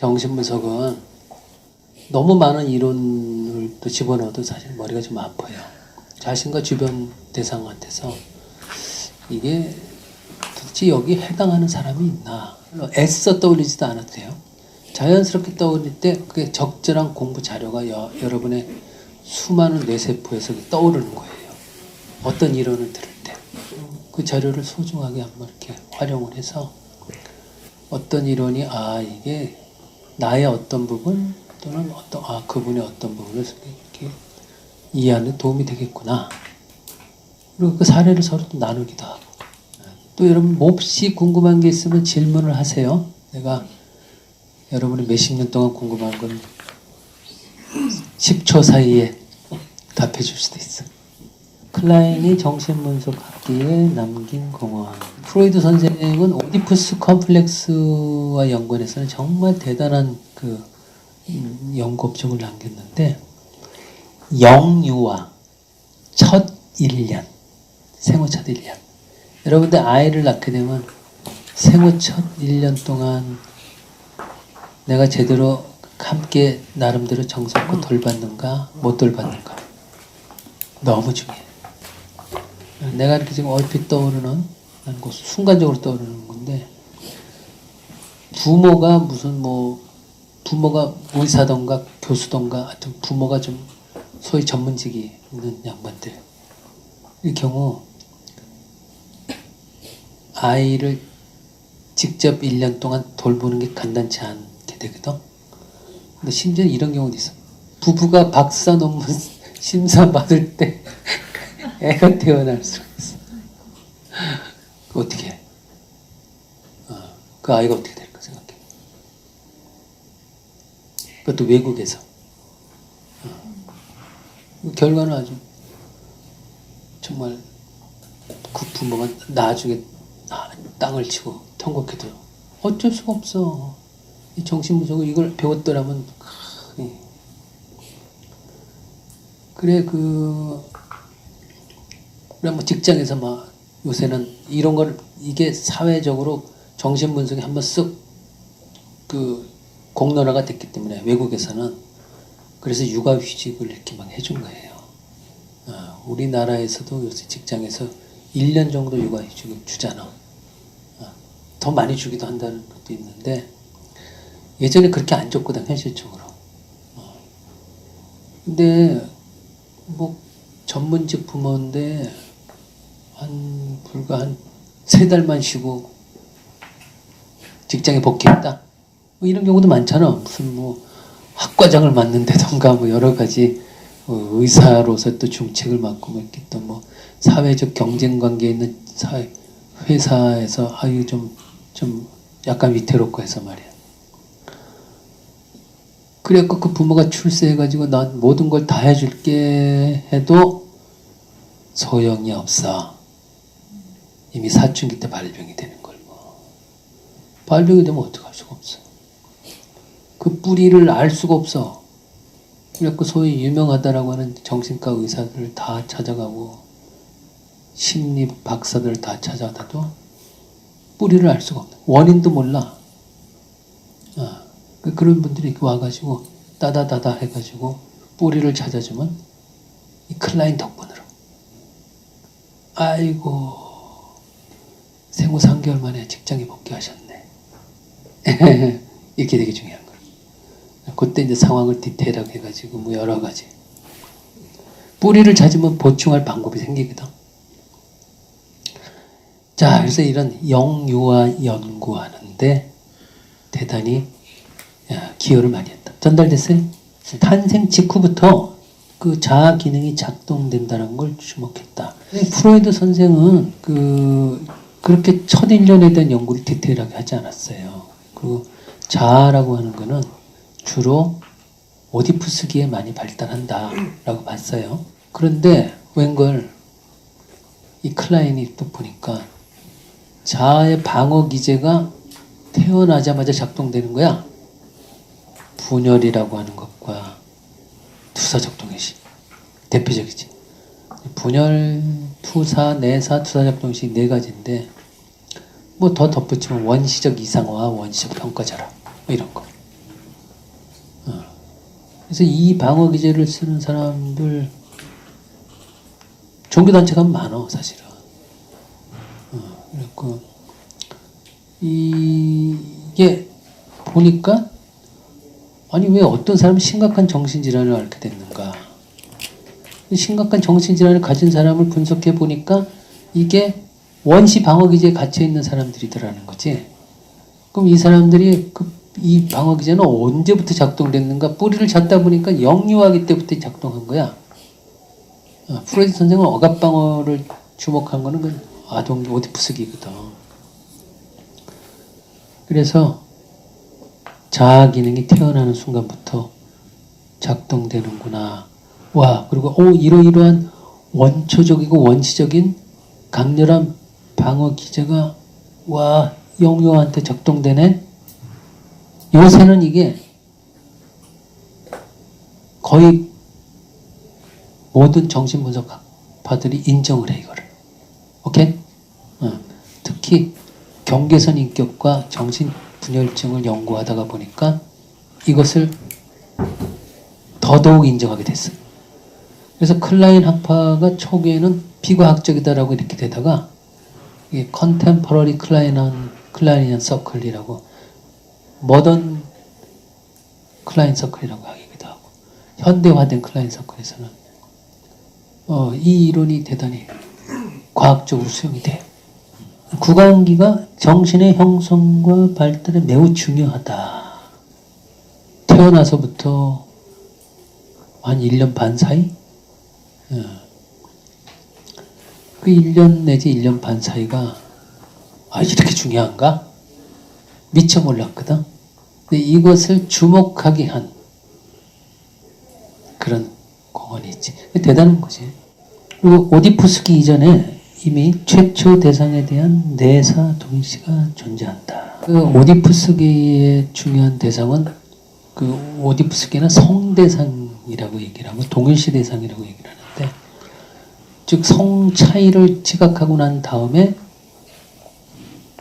정신분석은 너무 많은 이론을 또 집어넣어도 사실 머리가 좀 아파요. 자신과 주변 대상한테서 이게 도대체 여기 해당하는 사람이 있나. 애써 떠올리지도 않아도 돼요. 자연스럽게 떠올릴 때 그게 적절한 공부 자료가 여러분의 수많은 뇌세포에서 떠오르는 거예요. 어떤 이론을 들을 때. 그 자료를 소중하게 한번 이렇게 활용을 해서 어떤 이론이 이게 나의 어떤 부분 또는 그분의 어떤 부분을 이렇게 이해하는 데 도움이 되겠구나. 그리고 그 사례를 서로 또 나누기도 하고. 또 여러분 몹시 궁금한 게 있으면 질문을 하세요. 내가 여러분이 몇십 년 동안 궁금한 건 10초 사이에 답해 줄 수도 있어. 클라인이 정신분석 학기에 남긴 공헌. 프로이드 선생은 오디푸스 컴플렉스와 연관해서는 정말 대단한 연구 업적을 남겼는데, 영유아 첫 1년, 생후 첫 1년. 여러분들 아이를 낳게 되면 생후 첫 1년 동안 내가 제대로 함께 나름대로 정성껏 돌봤는가 못 돌봤는가 너무 중요해. 내가 이렇게 지금 얼핏 떠오르는 순간적으로 떠오르는 건데, 부모가 부모가 의사던가 교수던가 하여튼 부모가 좀 소위 전문직이 있는 양반들 이 경우 아이를 직접 1년 동안 돌보는 게 간단치 않게 되거든. 근데 심지어 이런 경우도 있어. 부부가 박사 논문 심사 받을 때 애가 태어날 수가 있어. 어떻게 해? 그 아이가 어떻게 될까 생각해. 그것도 외국에서. 결과는 아주 정말 그 부모가 나중에 땅을 치고 통곡해도 어쩔 수가 없어. 이 정신분석을 이걸 배웠더라면 그래 직장에서 요새는 이런 걸 이게 사회적으로 정신분석이 한번 쓱 공론화가 됐기 때문에 외국에서는 그래서 육아휴직을 이렇게 막 해준 거예요. 우리나라에서도 요새 직장에서 1년 정도 육아휴직을 주잖아. 더 많이 주기도 한다는 것도 있는데 예전에 그렇게 안 줬거든 현실적으로. 근데 전문직 부모인데 불과 한 3달만 쉬고 직장에 복귀했다. 이런 경우도 많잖아. 무슨 학과장을 맡는다던가 여러 가지 의사로서 또 중책을 맡고 이렇게 또 사회적 경쟁 관계에 있는 회사에서 좀 약간 위태롭고 해서 말이야. 그래갖고 그 부모가 출세해가지고 난 모든 걸 다 해줄게 해도 소용이 없어. 이미 사춘기 때 발병이 되는 걸고. 발병이 되면 어떡할 수가 없어. 그 뿌리를 알 수가 없어. 그래갖고 소위 유명하다라고 하는 정신과 의사들을 다 찾아가고 심리 박사들을 다 찾아가도 뿌리를 알 수가 없다. 원인도 몰라. 그런 분들이 이렇게 와가지고 따다다다 해가지고 뿌리를 찾아주면 이 클라인 덕분으로 아이고 생후 3개월 만에 직장에 복귀하셨네. 이렇게 되게 중요한 거예요. 그때 이제 상황을 디테일하게 해가지고 여러 가지 뿌리를 찾으면 보충할 방법이 생기거든. 자, 그래서 이런 영유아 연구하는데 대단히 기여를 많이 했다. 전달됐어요? 탄생 직후부터 그 자아 기능이 작동된다는 걸 주목했다. 프로이드 선생은 그렇게 첫 1년에 대한 연구를 디테일하게 하지 않았어요. 그리고 자아라고 하는 거는 주로 오디푸스기에 많이 발달한다라고 봤어요. 그런데 웬걸 이 클라인이 또 보니까 자아의 방어 기제가 태어나자마자 작동되는 거야. 분열이라고 하는 것과 투사작동의식. 대표적이지. 분열, 투사, 내사, 투사작동의식 4가지인데 더 덧붙이면 원시적 이상화, 원시적 평가자라 이런 거. 그래서 이 방어 기제를 쓰는 사람들 종교단체가 많아 사실은. 그래서 이게 보니까 아니 왜 어떤 사람이 심각한 정신질환을 앓게 됐는가. 심각한 정신질환을 가진 사람을 분석해 보니까 이게 원시 방어 기제에 갇혀 있는 사람들이더라는 거지. 그럼 이 사람들이 이 방어 기제는 언제부터 작동됐는가? 뿌리를 찾다 보니까 영유아기 때부터 작동한 거야. 프로이드 선생은 억압 방어를 주목한 거는 그 아동 오디푸스기거든. 그래서 자아 기능이 태어나는 순간부터 작동되는구나. 와, 그리고 이러이러한 원초적이고 원시적인 강렬한 방어 기제가 와, 영유아한테 적동되네. 요새는 이게 거의 모든 정신분석파들이 인정을 해, 이거를. 오케이? 특히 경계선 인격과 정신분열증을 연구하다가 보니까 이것을 더더욱 인정하게 됐어요. 그래서 클라인 학파가 초기에는 비과학적이다라고 이렇게 되다가 이게 컨템퍼러리 클라이니안 서클이라고 모던 클라인 서클이라고 하기도 하고 현대화된 클라인 서클에서는 이 이론이 대단히 과학적으로 수용이 돼. 구강기가 정신의 형성과 발달에 매우 중요하다. 태어나서부터 한 1년 반 사이? 그 1년 내지 1년 반 사이가 이렇게 중요한가? 미처 몰랐거든. 근데 이것을 주목하게 한 그런 공헌이 있지. 대단한 거지. 그리고 오디푸스기 이전에 이미 최초 대상에 대한 내사 동일시가 존재한다. 그 오디푸스기의 중요한 대상은 그 오디푸스기는 성대상이라고 얘기를 하고 동일시 대상이라고 얘기를 하는데, 즉 성 차이를 지각하고 난 다음에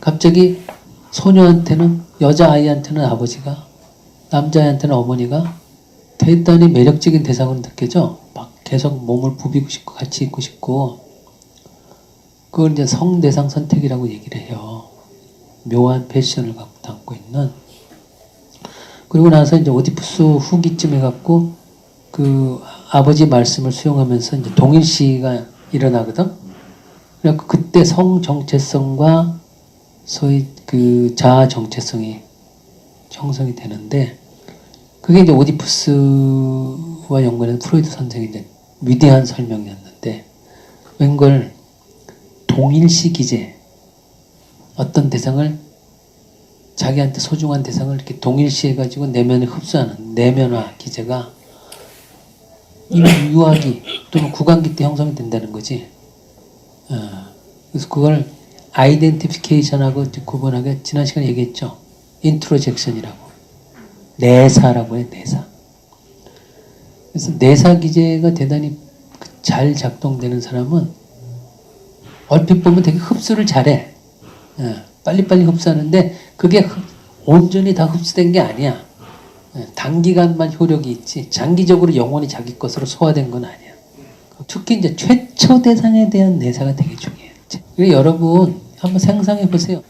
갑자기 소녀한테는, 여자아이한테는 아버지가, 남자아이한테는 어머니가 대단히 매력적인 대상으로 느껴져. 막 계속 몸을 부비고 싶고 같이 있고 싶고, 그걸 이제 성대상 선택이라고 얘기를 해요. 묘한 패션을 갖고 담고 있는. 그리고 나서 이제 오디푸스 후기쯤에 갖고 그 아버지 말씀을 수용하면서 이제 동일시가 일어나거든. 그래서 그때 성 정체성과 소위 그 자아 정체성이 형성이 되는데, 그게 이제 오디푸스와 연관해서 프로이드 선생의 이제 위대한 설명이었는데, 웬걸 동일시 기제, 어떤 대상을, 자기한테 소중한 대상을 이렇게 동일시해가지고 내면에 흡수하는 내면화 기제가 이미 유아기 또는 구강기 때 형성이 된다는 거지. 그래서 그걸 아이덴티피케이션하고 구분하게 지난 시간에 얘기했죠. 인트로젝션이라고. 내사라고 해, 내사. 그래서 내사 기제가 대단히 잘 작동되는 사람은 얼핏 보면 되게 흡수를 잘해. 빨리빨리 흡수하는데 그게 온전히 다 흡수된 게 아니야. 단기간만 효력이 있지 장기적으로 영원히 자기 것으로 소화된 건 아니야. 특히 이제 최초 대상에 대한 내사가 되게 중요해요. 그래서 여러분 한번 상상해 보세요.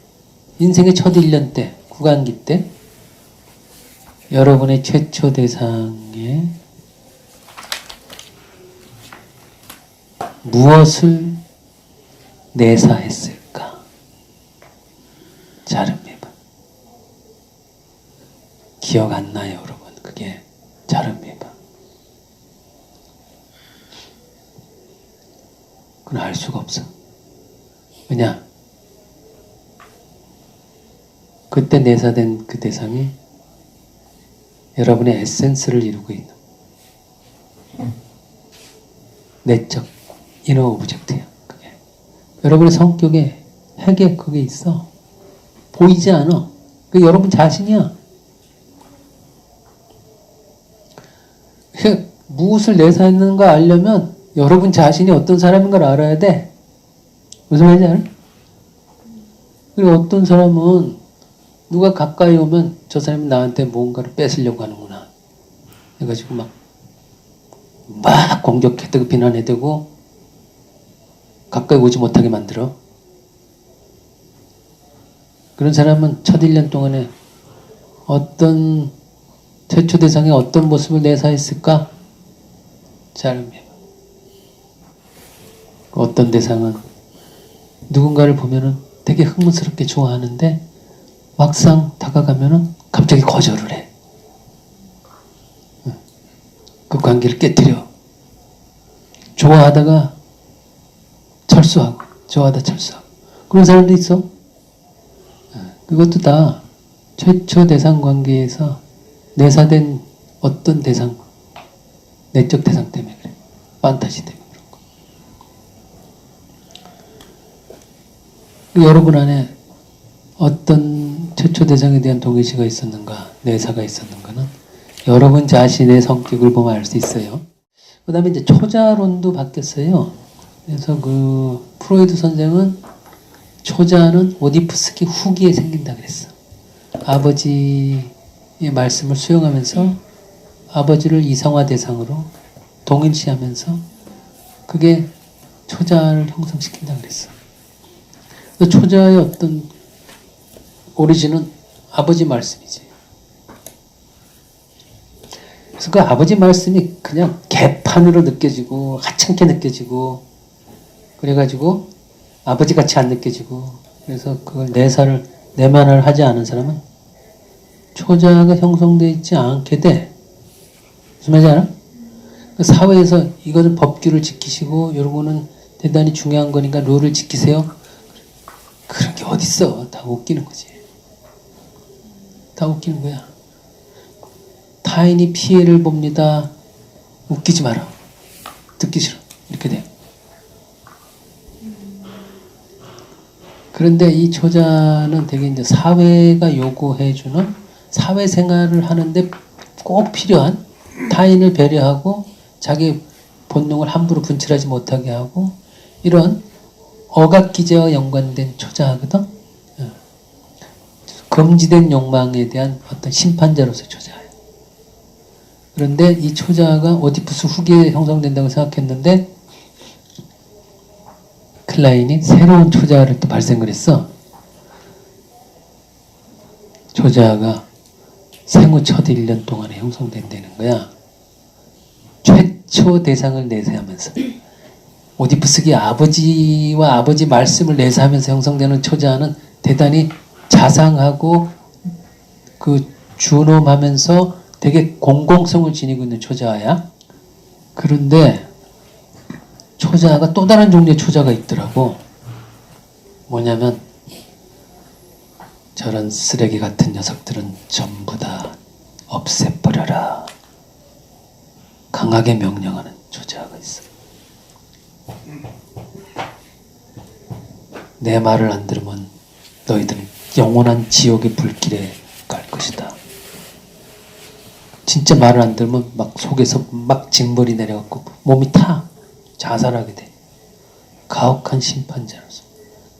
인생의 첫 1년 때, 구강기 때 여러분의 최초 대상에 무엇을 내사했을까? 잘 해봐. 기억 안 나요, 여러분. 그게 잘 해봐. 그건 알 수가 없어. 왜냐? 그때 내사된 그 대상이 여러분의 에센스를 이루고 있는 내적 이너 오브젝트야. 그게 여러분의 성격에 핵에 그게 있어. 보이지 않아. 그게 여러분 자신이야. 무엇을 내사했는가 알려면 여러분 자신이 어떤 사람인 걸 알아야 돼. 무슨 말인지 알아? 그리고 어떤 사람은 누가 가까이 오면 저 사람이 나한테 뭔가를 뺏으려고 하는구나 해가지고 막 막 공격해대고 비난해대고 가까이 오지 못하게 만들어. 그런 사람은 첫 1년 동안에 어떤 최초 대상의 어떤 모습을 내사했을까? 잘 어떤 대상은 누군가를 보면은 되게 흥분스럽게 좋아하는데 막상 다가가면은 갑자기 거절을 해. 그 관계를 깨뜨려. 좋아하다가 철수하고, 좋아하다 철수하고. 그런 사람도 있어. 그것도 다 최초 대상 관계에서 내사된 어떤 대상, 내적 대상 때문에 그래. 판타지 때문에 그런 거. 여러분 안에 어떤 최초 대상에 대한 동의시가 있었는가, 내사가 있었는가는 여러분 자신의 성격을 보면 알 수 있어요. 그 다음에 이제 초자론도 바뀌었어요. 그래서 그 프로이드 선생은 초자는 오디푸스기 후기에 생긴다 그랬어. 아버지의 말씀을 수용하면서 아버지를 이성화 대상으로 동일시하면서 그게 초자를 형성시킨다 그랬어. 초자의 어떤 오리진은 아버지 말씀이지. 그래서 그 아버지 말씀이 그냥 개판으로 느껴지고 하찮게 느껴지고 그래가지고 아버지같이 안 느껴지고 그래서 그걸 내만을 하지 않은 사람은 초자가 형성되어 있지 않게 돼. 무슨 말인지 알아? 그 사회에서 이거는 법규를 지키시고 이런 거는 대단히 중요한 거니까 룰을 지키세요. 그런 게 어딨어. 다 웃기는 거지. 다 웃기는 거야. 타인이 피해를 봅니다. 웃기지 마라. 듣기 싫어. 이렇게 돼. 그런데 이 초자는 되게 이제 사회가 요구해주는 사회생활을 하는데 꼭 필요한 타인을 배려하고 자기 본능을 함부로 분출하지 못하게 하고 이런 억압기제와 연관된 초자거든. 금지된 욕망에 대한 어떤 심판자로서 초자예요. 그런데 이 초자가 오디푸스 후기에 형성된다고 생각했는데 클라인이 새로운 초자를 또 발생을 했어. 초자가 생후 첫 1년 동안에 형성된다는 거야. 최초 대상을 내세하면서 오디푸스기 아버지와 아버지 말씀을 내세하면서 형성되는 초자는 대단히 자상하고 그 준엄하면서 되게 공공성을 지니고 있는 초자야. 그런데 초자가 또 다른 종류의 초자가 있더라고. 뭐냐면 저런 쓰레기 같은 녀석들은 전부 다 없애버려라. 강하게 명령하는 초자가 있어. 내 말을 안 들으면 너희들은 영원한 지옥의 불길에 갈 것이다. 진짜 말을 안 들으면 막 속에서 막 징벌이 내려갖고 몸이 타. 자살하게 돼. 가혹한 심판자로서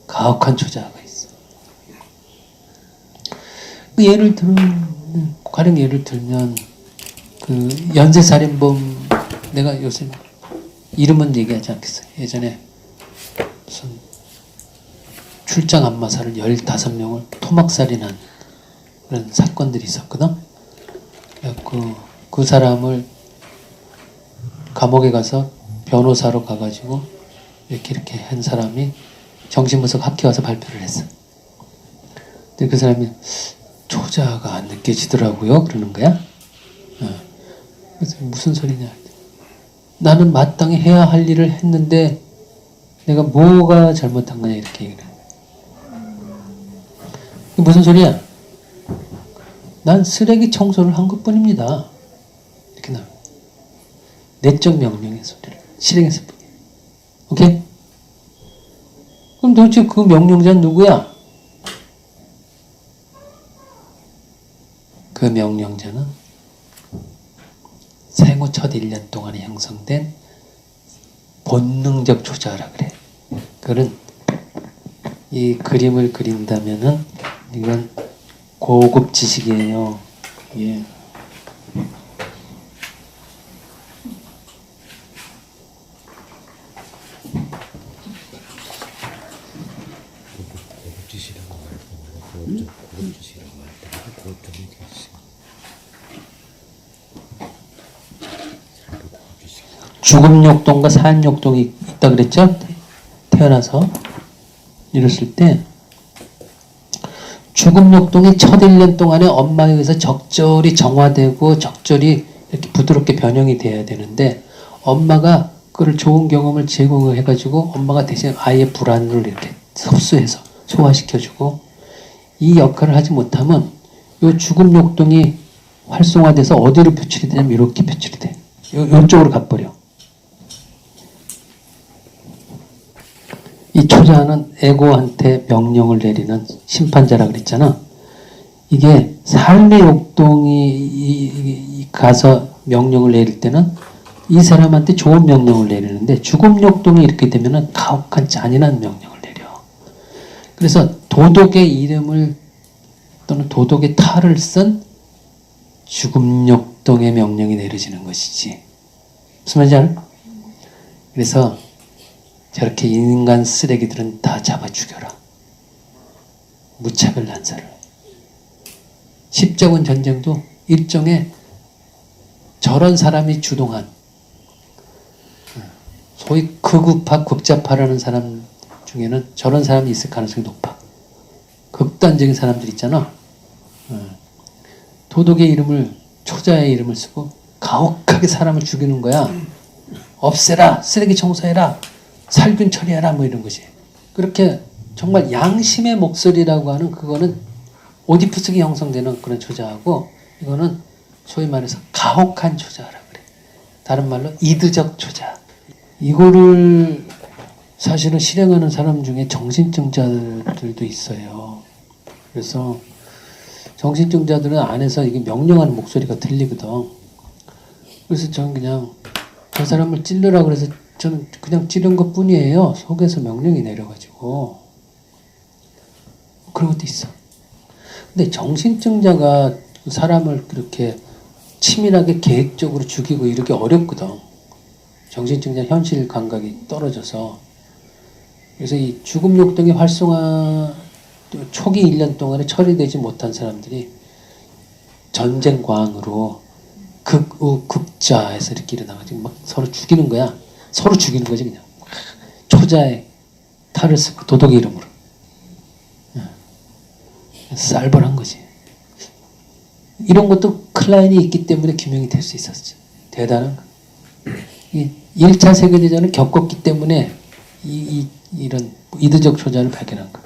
가혹한 초자가 있어. 예를 들면 가령 예를 들면 그 연쇄살인범 내가 요새 이름은 얘기하지 않겠어요. 예전에 무슨 출장 안마사를 15명을 토막살인한 그런 사건들이 있었거든. 그 사람을 감옥에 가서 변호사로 가가지고 이렇게 한 사람이 정신분석 학회 와서 발표를 했어. 근데 그 사람이 초자가 안 느껴지더라고요. 그러는 거야. 그래서 무슨 소리냐. 나는 마땅히 해야 할 일을 했는데 내가 뭐가 잘못한 거냐 이렇게 얘기를 해. 무슨 소리야? 난 쓰레기 청소를 한 것뿐입니다. 이렇게 나와. 내적 명령의 소리를 실행했을 뿐이에요. 오케이? 그럼 도대체 그 명령자는 누구야? 그 명령자는 생후 첫 1년 동안에 형성된 본능적 초자라 그래. 그건 이 그림을 그린다면은 이건 고급 지식이에요. 예. 죽음욕동과 산욕동이 있다 그랬죠? 태어나서 이랬을 때 죽음욕동이 첫 1년 동안에 엄마에 의해서 적절히 정화되고 적절히 이렇게 부드럽게 변형이 돼야 되는데 엄마가 그걸 좋은 경험을 제공해가지고 엄마가 대신 아이의 불안을 이렇게 흡수해서 소화시켜주고 이 역할을 하지 못하면 이 죽음욕동이 활성화돼서 어디로 표출이 되냐면 이렇게 표출이 돼. 이쪽으로 가버려. 이 초자는 에고한테 명령을 내리는 심판자라 그랬잖아. 이게 삶의 욕동이 가서 명령을 내릴 때는 이 사람한테 좋은 명령을 내리는데 죽음 욕동이 이렇게 되면은 가혹한 잔인한 명령을 내려. 그래서 도덕의 이름을 또는 도덕의 탈을 쓴 죽음 욕동의 명령이 내려지는 것이지. 무슨 말인지 알아? 그래서 저렇게 인간 쓰레기들은 다 잡아 죽여라. 무차별 난사를. 십자군 전쟁도 일종의 저런 사람이 주동한 소위 극우파, 극좌파라는 사람 중에는 저런 사람이 있을 가능성이 높아. 극단적인 사람들 있잖아. 도덕의 이름을, 초자의 이름을 쓰고 가혹하게 사람을 죽이는 거야. 없애라, 쓰레기 청소해라, 살균 처리해라, 뭐 이런 것이. 그렇게 정말 양심의 목소리라고 하는 그거는 오디푸스기 형성되는 그런 초자하고 이거는 소위 말해서 가혹한 초자라 그래. 다른 말로 이드적 초자. 이거를 사실은 실행하는 사람 중에 정신증자들도 있어요. 그래서 정신증자들은 안에서 이게 명령하는 목소리가 들리거든. 그래서 저는 그냥 저 사람을 찔러라 그래서 저는 그냥 찌른 것 뿐이에요. 속에서 명령이 내려가지고. 그런 것도 있어. 근데 정신증자가 사람을 그렇게 치밀하게 계획적으로 죽이고 이렇게 어렵거든. 정신증자 현실 감각이 떨어져서. 그래서 이 죽음 욕동의 활성화 초기 1년 동안에 처리되지 못한 사람들이 전쟁광으로 극우 극자에서 이렇게 일어나가지고 막 서로 죽이는 거야. 서로 죽이는 거지 그냥. 초자의 탈을 쓰고 도덕의 이름으로. 쌀벌한 거지. 이런 것도 클라인이 있기 때문에 규명이 될 수 있었지. 대단한 거. 1차 세계대전을 겪었기 때문에 이런 이드적 초자를 발견한 거.